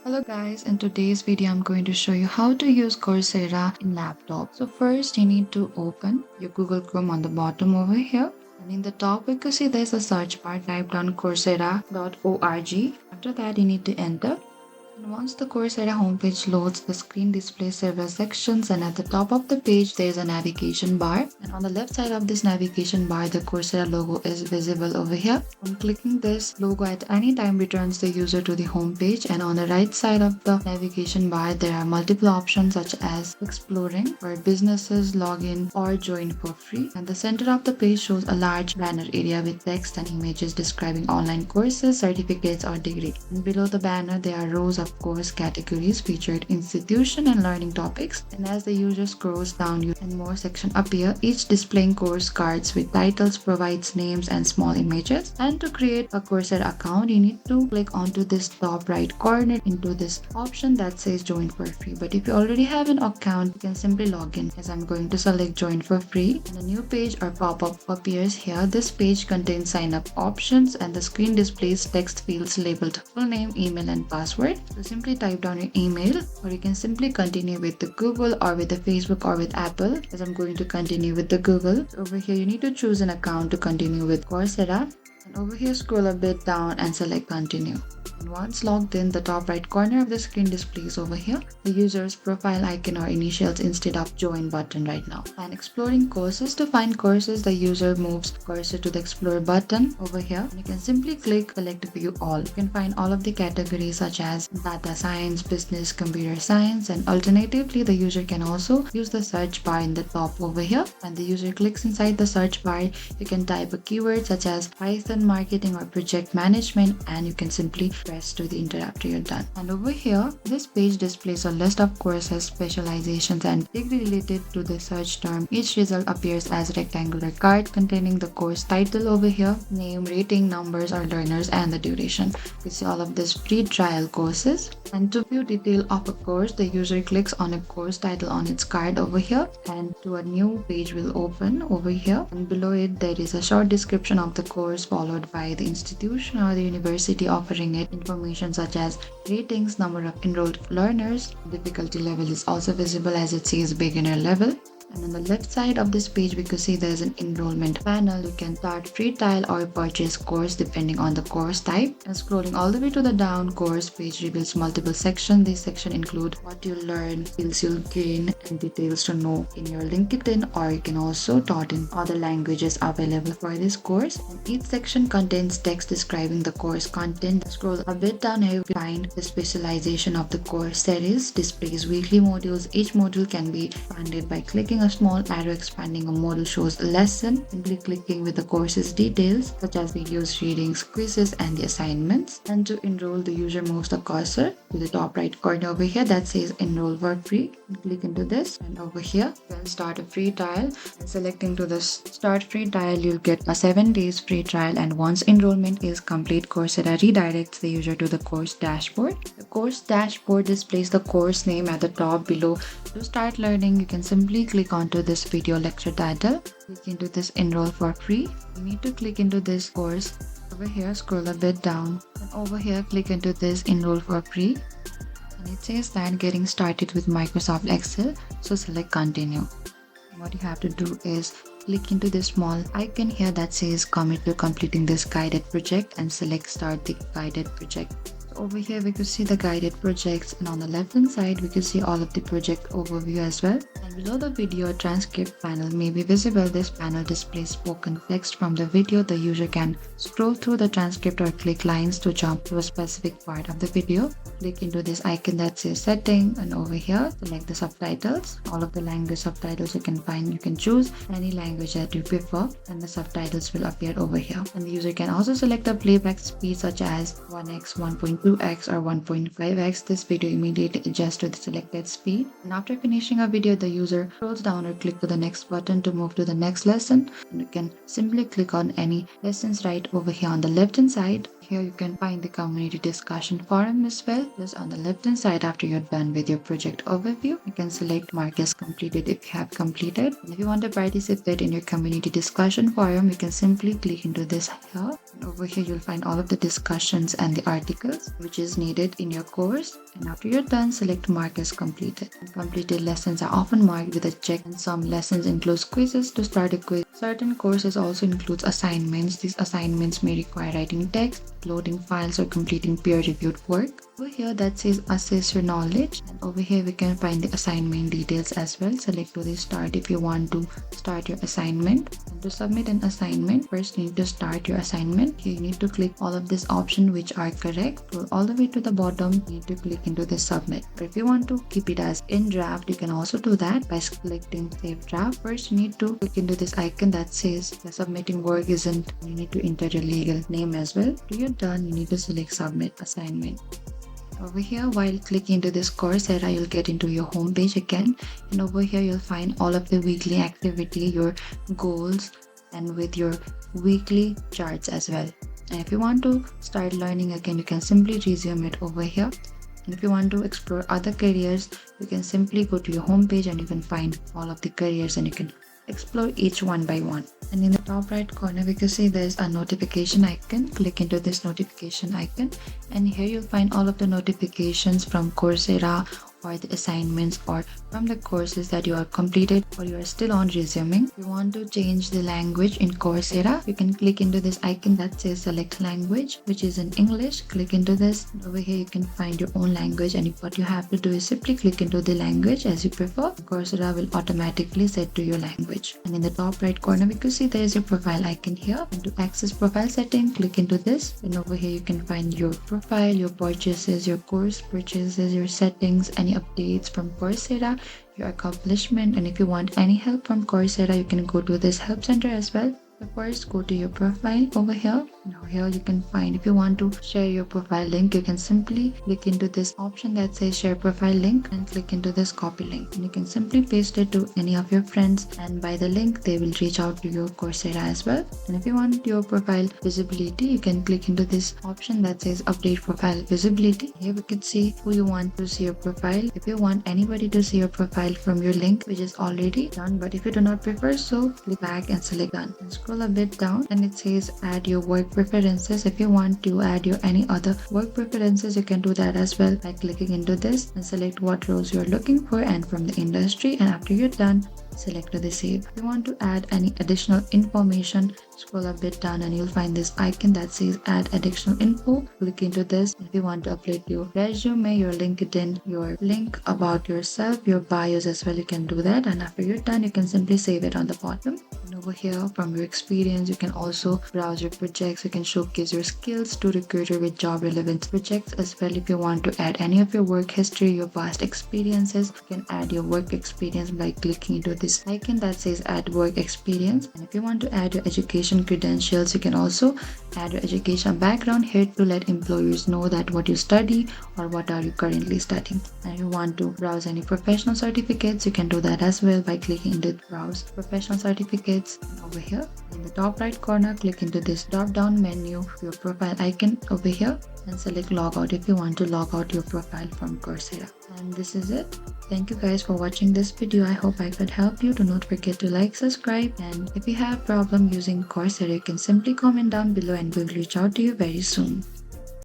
Hello guys, in today's video I'm going to show you how to use Coursera in laptop. So first you need to open your Google Chrome on the bottom over here, and in the top you can see there's a search bar. Type down coursera.org. After that you need to enter. And once the Coursera homepage loads, the screen displays several sections, and at the top of the page there is a navigation bar, and on the left side of this navigation bar the Coursera logo is visible over here. On clicking this logo at any time returns the user to the homepage, and on the right side of the navigation bar there are multiple options such as exploring, where businesses log in or join for free, and the center of the page shows a large banner area with text and images describing online courses, certificates or degree. And below the banner there are rows of course categories featured institution and learning topics, and as the user scrolls down and more sections appear, each displaying course cards with titles, provides names and small images. And to create a Coursera account you need to click onto this top right corner into this option that says join for free, but if you already have an account you can simply log in. As I'm going to select join for free, and a new page or pop-up appears here. This page contains sign up options and the screen displays text fields labeled full name, email and password. So simply type down your email, or you can simply continue with the Google or with the Facebook or with Apple. As I'm going to continue with the Google. Over here you need to choose an account to continue with Coursera, and over here scroll a bit down and select continue. And once logged in, the top right corner of the screen displays over here the user's profile icon or initials instead of join button right now. And exploring courses, to find courses the user moves cursor to the explore button over here, and you can simply click select view all. You can find all of the categories such as data science, business, computer science, and alternatively the user can also use the search bar in the top over here. And the user clicks inside the search bar, you can type a keyword such as Python, marketing or project management, and you can simply press to the enter after you're done. And over here this page displays a list of courses, specializations and degree related to the search term. Each result appears as a rectangular card containing the course title over here, name, rating, numbers or learners, and the duration. You see all of this free trial courses. And to view detail of a course, the user clicks on a course title on its card over here, and to a new page will open over here, and below it there is a short description of the course followed by the institution or the university offering it. Information such as ratings, number of enrolled learners, difficulty level is also visible as it says beginner level. And on the left side of this page we could see there's an enrollment panel. You can start free trial or purchase course depending on the course type. And scrolling all the way to the down, course page reveals multiple sections. These sections include what you'll learn, skills you'll gain, and details to know in your LinkedIn, or you can also taught in other languages available for this course. And each section contains text describing the course content. Scroll a bit down here you find the specialization of the course series, displays weekly modules. Each module can be expanded by clicking a small arrow. Expanding a module shows a lesson. Simply clicking with the course's details such as videos, readings, quizzes and the assignments. And to enroll, the user moves the cursor to the top right corner over here that says enroll for free, and click into this, and over here then start a free trial. And selecting to the start free trial you'll get a 7 days free trial, and once enrollment is complete Coursera redirects the user to the course dashboard. The course dashboard displays the course name at the top below. To start learning you can simply click onto this video lecture title, click into this enroll for free. You need to click into this course over here, scroll a bit down, and over here click into this enroll for free, and it says that getting started with Microsoft Excel, so select continue. And what you have to do is click into this small icon here that says commit to completing this guided project and select start the guided project. Over here we could see the guided projects, and on the left hand side we could see all of the project overview as well. And below the video transcript panel may be visible. This panel displays spoken text from the video. The user can scroll through the transcript or click lines to jump to a specific part of the video. Click into this icon that says setting, and over here select the subtitles. All of the language subtitles you can find. You can choose any language that you prefer and the subtitles will appear over here. And the user can also select the playback speed such as 1x, 1.2x or 1.5x. This video immediately adjusts to the selected speed. And after finishing a video the user scrolls down or click to the next button to move to the next lesson, and you can simply click on any lessons right over here on the left hand side. Here you can find the community discussion forum as well. Just on the left hand side, after you're done with your project overview, you can select mark as completed if you have completed. And if you want to participate in your community discussion forum, you can simply click into this here. And over here, you'll find all of the discussions and the articles which is needed in your course. And after you're done, select mark as completed. And completed lessons are often marked with a check, and some lessons include quizzes to start a quiz. Certain courses also includes assignments. These assignments may require writing text, uploading files, or completing peer-reviewed work. Over here that says assess your knowledge, and over here we can find the assignment details as well. Select to the start if you want to start your assignment. And to submit an assignment, first you need to start your assignment. Here you need to click all of these options which are correct. Scroll all the way to the bottom, you need to click into the submit. But if you want to keep it as in draft, you can also do that by selecting save draft. First you need to click into this icon that says the submitting work isn't. You need to enter your legal name as well. After you're done, you need to select submit assignment. Over here, while clicking into this Coursera, you'll get into your home page again, and over here you'll find all of the weekly activity, your goals, and with your weekly charts as well. And if you want to start learning again, you can simply resume it over here. And if you want to explore other careers, you can simply go to your home page and you can find all of the careers and you can explore each one by one. And in the top right corner, we can see there's a notification icon. Click into this notification icon, and here you'll find all of the notifications from Coursera or the assignments or from the courses that you have completed or you are still on resuming. If you want to change the language in Coursera, you can click into this icon that says select language, which is in English. Click into this. Over here you can find your own language, and what you have to do is simply click into the language as you prefer. Coursera will automatically set to your language. And in the top right corner, we can see there is your profile icon here. And to access profile setting, click into this, and over here you can find your profile, your purchases, your course purchases, your settings, any updates from Coursera, your accomplishment. And if you want any help from Coursera, you can go to this help center as well. So first go to your profile over here. Now here you can find, if you want to share your profile link, you can simply click into this option that says share profile link and click into this copy link, and you can simply paste it to any of your friends, and by the link they will reach out to your Coursera as well. And if you want your profile visibility, you can click into this option that says update profile visibility. Here we can see who you want to see your profile. If you want anybody to see your profile from your link, which is already done, but if you do not prefer so, click back and select done, and scroll a bit down and it says add your work preferences. If you want to add your any other work preferences, you can do that as well by clicking into this and select what roles you're looking for and from the industry. And after you're done, select the save. If you want to add any additional information, scroll a bit down and you'll find this icon that says add additional info. Click into this. If you want to upload your resume, your LinkedIn, your link about yourself, your bios as well, you can do that. And after you're done, you can simply save it on the bottom. And over here, from your experience, you can also browse your projects. You can showcase your skills to recruiter with job relevant projects as well. If you want to add any of your work history, your past experiences, you can add your work experience by clicking into this icon that says add work experience. And if you want to add your education credentials, you can also add your education background here to let employers know that what you study or what are you currently studying. And if you want to browse any professional certificates, you can do that as well by clicking into browse professional certificates. And over here in the top right corner, click into this drop down menu, your profile icon over here, and select log out if you want to log out your profile from Coursera. And this is it. Thank you guys for watching this video. I hope I could help you. Do not forget to like, subscribe, and if you have problem using Coursera, you can simply comment down below and we'll reach out to you very soon.